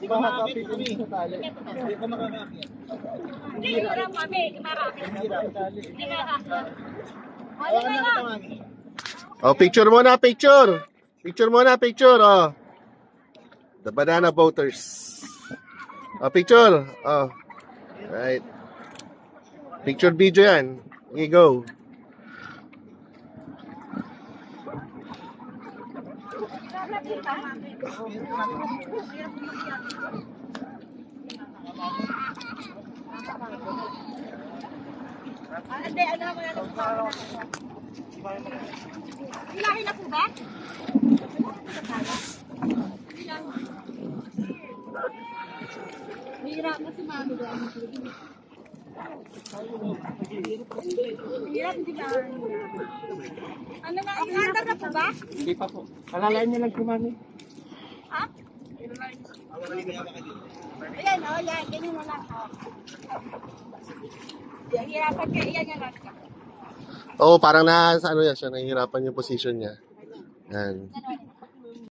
Di ba makakapit kami sa tali? Di ba makakapit? Hindi, hirap kami. Makakapit. Hindi makakapit. Hawakan na kita, mami. Oh, picture muna, picture. Picture muna, picture. Oh. The banana boaters. Oh, picture. Oh. Right. Picture video yan. Here you go. Hindi, ano naman yan? Ilahin na po ba? Hirap na si Mami doon. Hirap, hindi ka. Ano na, ihandar na po ba? Hindi pa po. Alalayan niyo lang si mami. Ha? Ayan, o, yan. Ganyan na lang. Hirapan ka, iyan yan lang. Oh, parang na ano yan siya, nahihirapan yung position niya. Yan.